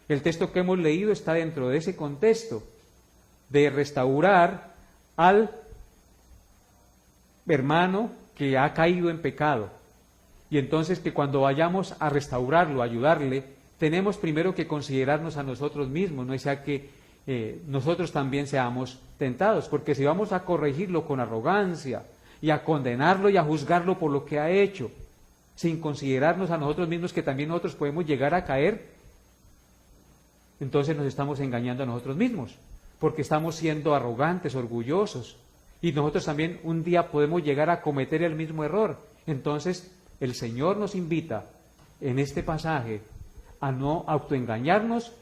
El texto que hemos leído está dentro de ese contexto de restaurar al hermano que ha caído en pecado. Y entonces que cuando vayamos a restaurarlo, a ayudarle, tenemos primero que considerarnos a nosotros mismos, no sea que nosotros también seamos tentados, porque si vamos a corregirlo con arrogancia y a condenarlo y a juzgarlo por lo que ha hecho, sin considerarnos a nosotros mismos que también nosotros podemos llegar a caer, entonces nos estamos engañando a nosotros mismos, porque estamos siendo arrogantes, orgullosos, y nosotros también un día podemos llegar a cometer el mismo error. Entonces el Señor nos invita en este pasaje a no autoengañarnos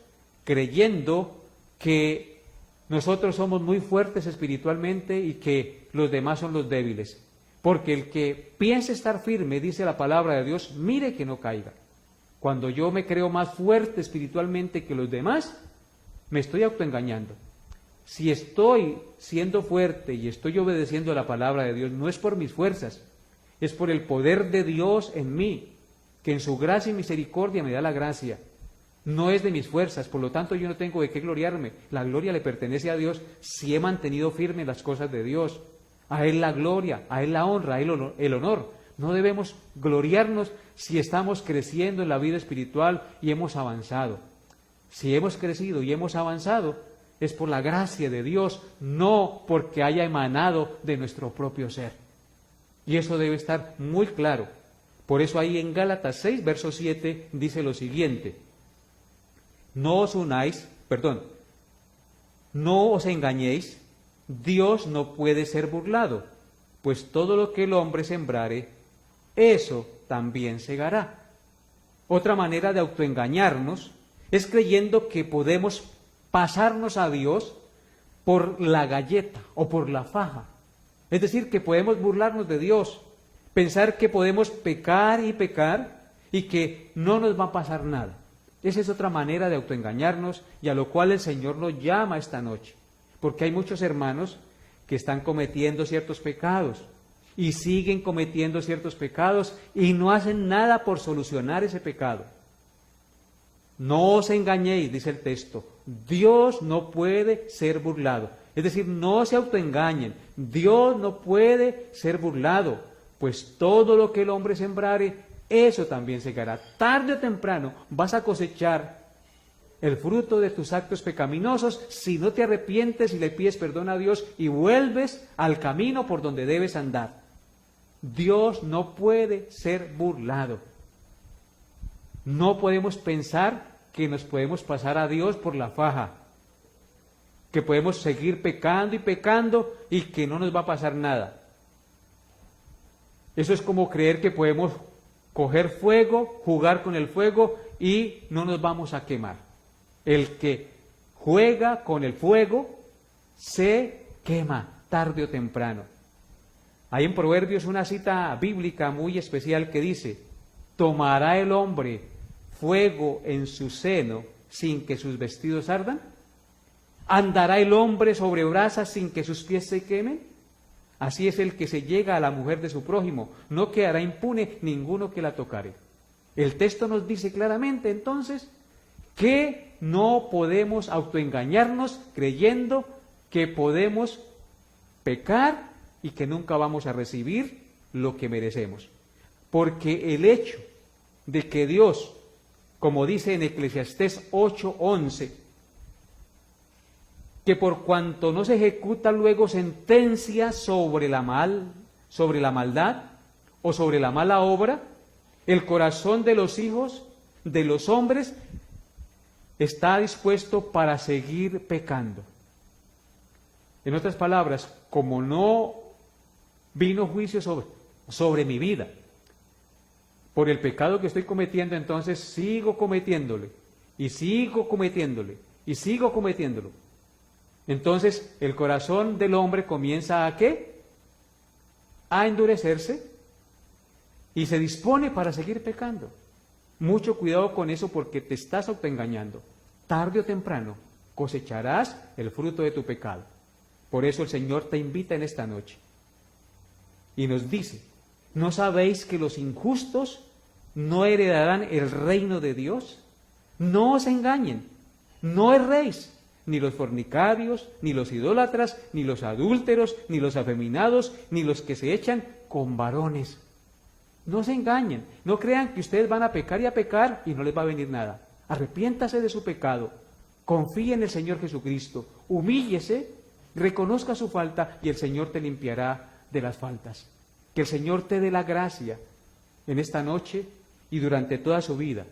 creyendo que nosotros somos muy fuertes espiritualmente y que los demás son los débiles. Porque el que piense estar firme, dice la palabra de Dios, mire que no caiga. Cuando yo me creo más fuerte espiritualmente que los demás, me estoy autoengañando. Si estoy siendo fuerte y estoy obedeciendo a la palabra de Dios, no es por mis fuerzas, es por el poder de Dios en mí, que en su gracia y misericordia me da la gracia. No es de mis fuerzas, por lo tanto yo no tengo de qué gloriarme. La gloria le pertenece a Dios si he mantenido firme las cosas de Dios. A Él la gloria, a Él la honra, a Él el honor. No debemos gloriarnos si estamos creciendo en la vida espiritual y hemos avanzado. Si hemos crecido y hemos avanzado, es por la gracia de Dios, no porque haya emanado de nuestro propio ser. Y eso debe estar muy claro. Por eso ahí en Gálatas 6, verso 7, dice lo siguiente: no os engañéis, Dios no puede ser burlado, pues todo lo que el hombre sembrare, eso también segará. Otra manera de autoengañarnos es creyendo que podemos pasarnos a Dios por la galleta o por la faja. Es decir, que podemos burlarnos de Dios, pensar que podemos pecar y que no nos va a pasar nada. Esa es otra manera de autoengañarnos y a lo cual el Señor nos llama esta noche. Porque hay muchos hermanos que están cometiendo ciertos pecados y siguen cometiendo ciertos pecados y no hacen nada por solucionar ese pecado. No os engañéis, dice el texto. Dios no puede ser burlado. Es decir, no se autoengañen. Dios no puede ser burlado, pues todo lo que el hombre sembrare, eso también segará. Tarde o temprano vas a cosechar el fruto de tus actos pecaminosos si no te arrepientes y le pides perdón a Dios y vuelves al camino por donde debes andar. Dios no puede ser burlado. No podemos pensar que nos podemos pasar a Dios por la faja, que podemos seguir pecando y que no nos va a pasar nada. Eso es como creer que podemos coger fuego, jugar con el fuego y no nos vamos a quemar. El que juega con el fuego se quema tarde o temprano. Hay en Proverbios una cita bíblica muy especial que dice: ¿tomará el hombre fuego en su seno sin que sus vestidos ardan? ¿Andará el hombre sobre brasas sin que sus pies se quemen? Así es el que se llega a la mujer de su prójimo, no quedará impune ninguno que la tocare. El texto nos dice claramente entonces que no podemos autoengañarnos creyendo que podemos pecar y que nunca vamos a recibir lo que merecemos. Porque el hecho de que Dios, como dice en Eclesiastés 8:11, que por cuanto no se ejecuta luego sentencia sobre la maldad o sobre la mala obra, el corazón de los hijos de los hombres está dispuesto para seguir pecando. En otras palabras, como no vino juicio sobre mi vida por el pecado que estoy cometiendo, entonces sigo cometiéndole y sigo cometiéndole y sigo cometiéndolo. Entonces el corazón del hombre comienza ¿a qué? A endurecerse y se dispone para seguir pecando. Mucho cuidado con eso porque te estás autoengañando. Tarde o temprano cosecharás el fruto de tu pecado. Por eso el Señor te invita en esta noche y nos dice: ¿no sabéis que los injustos no heredarán el reino de Dios? No os engañen, no erréis. ni los fornicarios, ni los idólatras, ni los adúlteros, ni los afeminados, ni los que se echan con varones. No se engañen, no crean que ustedes van a pecar y no les va a venir nada. Arrepiéntase de su pecado, confíe en el Señor Jesucristo, humíllese, reconozca su falta y el Señor te limpiará de las faltas. Que el Señor te dé la gracia en esta noche y durante toda su vida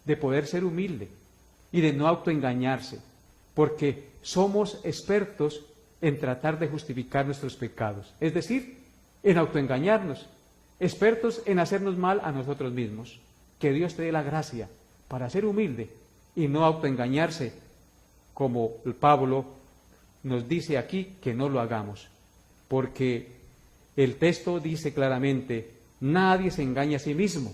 de poder ser humilde y de no autoengañarse, porque somos expertos en tratar de justificar nuestros pecados, es decir, en autoengañarnos, expertos en hacernos mal a nosotros mismos. Que Dios te dé la gracia para ser humilde y no autoengañarse, como Pablo nos dice aquí que no lo hagamos, porque el texto dice claramente, nadie se engaña a sí mismo.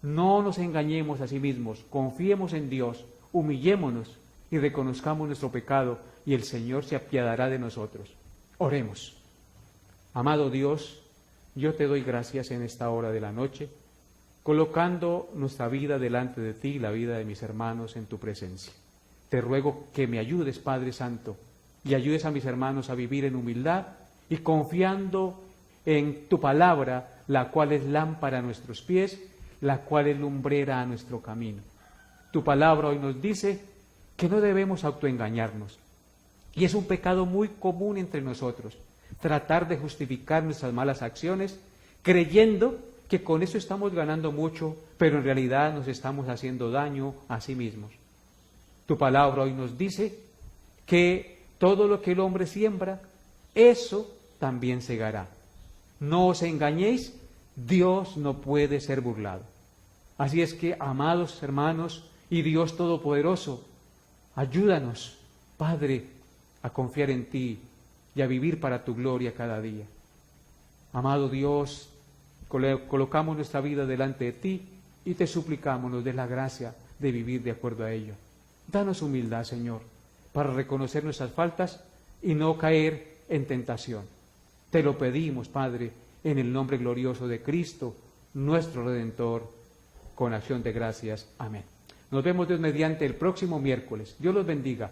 No nos engañemos a sí mismos, confiemos en Dios, humillémonos y reconozcamos nuestro pecado y el Señor se apiadará de nosotros. Oremos. Amado Dios, yo te doy gracias en esta hora de la noche, colocando nuestra vida delante de ti y la vida de mis hermanos en tu presencia. Te ruego que me ayudes, Padre Santo, y ayudes a mis hermanos a vivir en humildad y confiando en tu palabra, la cual es lámpara a nuestros pies, la cual es lumbrera a nuestro camino. Tu palabra hoy nos dice que no debemos autoengañarnos. Y es un pecado muy común entre nosotros, tratar de justificar nuestras malas acciones, creyendo que con eso estamos ganando mucho, pero en realidad nos estamos haciendo daño a sí mismos. Tu palabra hoy nos dice que todo lo que el hombre siembra, eso también segará. No os engañéis, Dios no puede ser burlado. Así es que, amados hermanos y Dios Todopoderoso, ayúdanos, Padre, a confiar en ti y a vivir para tu gloria cada día. Amado Dios, colocamos nuestra vida delante de ti y te suplicamos nos des la gracia de vivir de acuerdo a ello. Danos humildad, Señor, para reconocer nuestras faltas y no caer en tentación. Te lo pedimos, Padre, en el nombre glorioso de Cristo, nuestro Redentor, con acción de gracias. Amén. Nos vemos Dios mediante el próximo miércoles. Dios los bendiga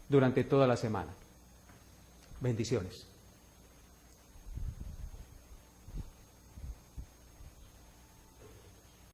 durante toda la semana. Bendiciones.